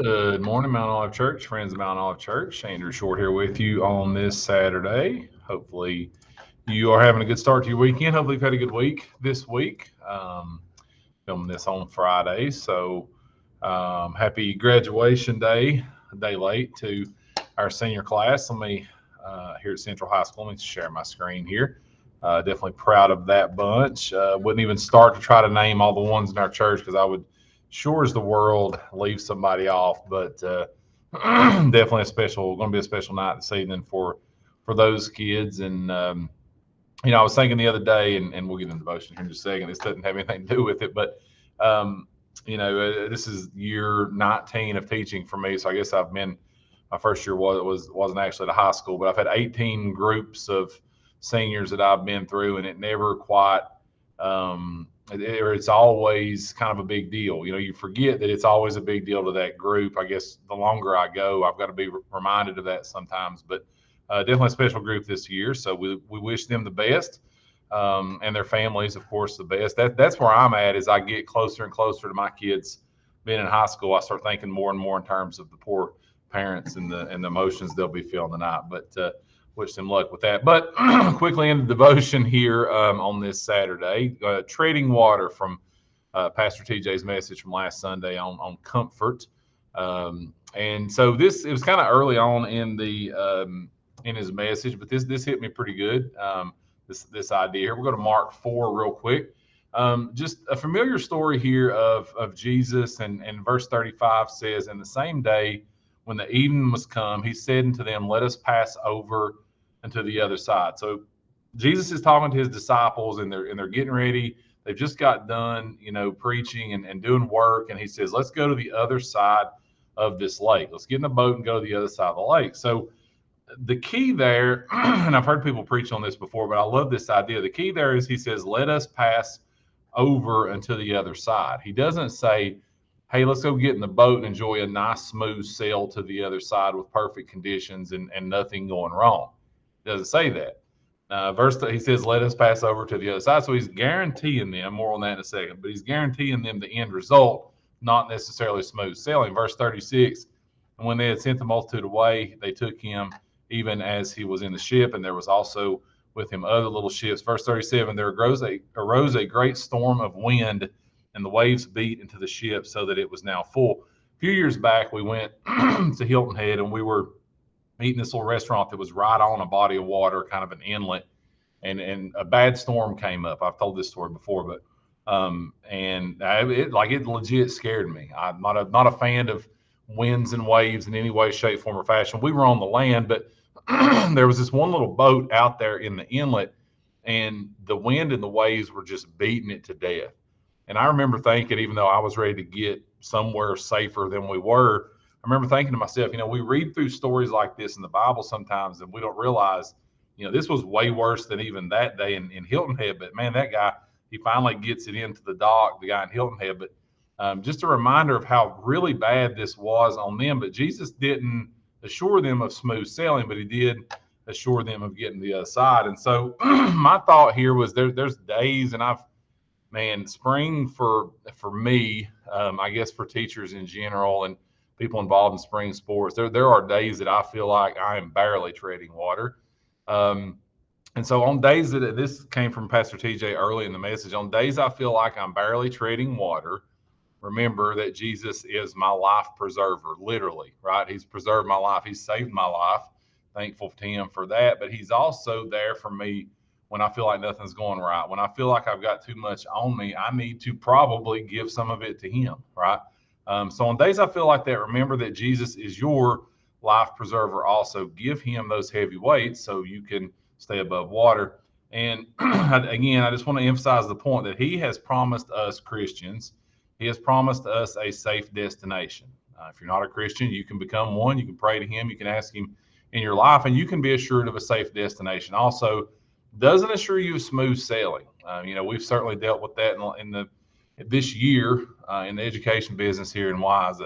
Good morning, Mount Olive Church, friends of Mount Olive Church. Andrew Short here with you on this Saturday. Hopefully, you are having a good start to your weekend. Hopefully, you've had a good week this week. Filming this on Friday, so happy graduation day, a day late to our senior class. Let me here at Central High School. Let me share my screen here. Definitely proud of that bunch. Wouldn't even start to try to name all the ones in our church because I would sure as the world leave somebody off, but definitely going to be a special night this evening for those kids. And I was thinking the other day, and we'll get into devotion here in just a second. This doesn't have anything to do with it, but um, this is year 19 of teaching for me. So I guess I've been my first year wasn't actually at a high school, but I've had 18 groups of seniors that I've been through, and it never quite it's always kind of a big deal. You forget that it's always a big deal to that group. I guess the longer I go, I've got to be reminded of that sometimes. But definitely a special group this year. So we wish them the best, and their families, of course, the best. That's where I'm at. As I get closer and closer to my kids being in high school, I start thinking more and more in terms of the poor parents and the emotions they'll be feeling tonight. But wish them luck with that. But quickly into devotion here on this Saturday, treading water from Pastor TJ's message from last Sunday on comfort. And so it was kind of early on in the in his message, but this hit me pretty good. This idea here. We're going to Mark 4 real quick. Just a familiar story here of Jesus, and verse 35 says, "In the same day, when the evening was come, he said unto them, Let us pass over unto the other side." So Jesus is talking to his disciples, and they're getting ready. They've just got done, preaching and doing work, and he says, "Let's go to the other side of this lake. Let's get in the boat and go to the other side of the lake." So the key there, and I've heard people preach on this before, but I love this idea. The key there is he says, "Let us pass over unto the other side." He doesn't say, "Hey, let's go get in the boat and enjoy a nice smooth sail to the other side with perfect conditions and nothing going wrong." He doesn't say that. He says, "Let us pass over to the other side." So he's guaranteeing them, more on that in a second, but he's guaranteeing them the end result, not necessarily smooth sailing. Verse 36, "And when they had sent the multitude away, they took him even as he was in the ship, and there was also with him other little ships." Verse 37, "There arose a great storm of wind, and the waves beat into the ship so that it was now full." A few years back, we went to Hilton Head, and we were eating this little restaurant that was right on a body of water, kind of an inlet, and a bad storm came up. I've told this story before, but it legit scared me. I'm not a fan of winds and waves in any way, shape, form, or fashion. We were on the land, but there was this one little boat out there in the inlet, and the wind and the waves were just beating it to death. And I remember thinking, even though I was ready to get somewhere safer than we were, I remember thinking to myself, we read through stories like this in the Bible sometimes, and we don't realize, this was way worse than even that day in Hilton Head. But man, that guy, he finally gets it into the dock, the guy in Hilton Head. But just a reminder of how really bad this was on them. But Jesus didn't assure them of smooth sailing, but he did assure them of getting to the other side. And so my thought here was there's days, and spring for me, I guess for teachers in general and people involved in spring sports, there are days that I feel like I am barely treading water. And so on days this came from Pastor TJ early in the message, on days I feel like I'm barely treading water, remember that Jesus is my life preserver, literally, right? He's preserved my life. He's saved my life. Thankful to him for that. But he's also there for me when I feel like nothing's going right. When I feel like I've got too much on me, I need to probably give some of it to him, right? So on days I feel like that, remember that Jesus is your life preserver also. Give him those heavy weights so you can stay above water. And again, I just want to emphasize the point that he has promised us Christians, he has promised us a safe destination. If you're not a Christian, you can become one. You can pray to him. You can ask him in your life, and you can be assured of a safe destination. Also, doesn't assure you of smooth sailing. We've certainly dealt with that in this year in the education business here in Wise.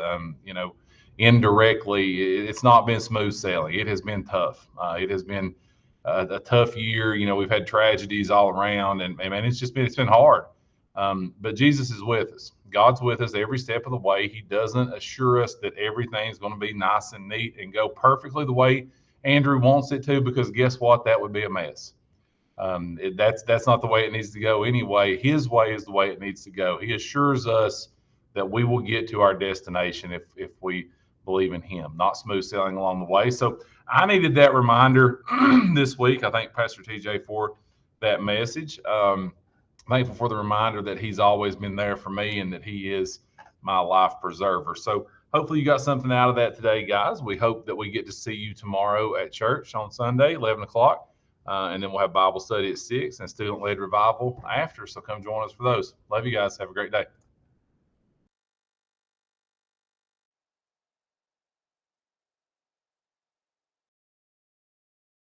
Indirectly, it's not been smooth sailing. It has been tough. It has been a tough year. We've had tragedies all around, and man, it's been hard. But Jesus is with us. God's with us every step of the way. He doesn't assure us that everything's going to be nice and neat and go perfectly the way Andrew wants it to, because guess what? That would be a mess. That's not the way it needs to go anyway. His way is the way it needs to go. He assures us that we will get to our destination if we believe in Him, not smooth sailing along the way. So I needed that reminder this week. I thank Pastor TJ for that message. Thankful for the reminder that He's always been there for me and that He is my life preserver. So hopefully you got something out of that today, guys. We hope that we get to see you tomorrow at church on Sunday, 11 o'clock. And then we'll have Bible study at 6 and student-led revival after. So come join us for those. Love you guys. Have a great day.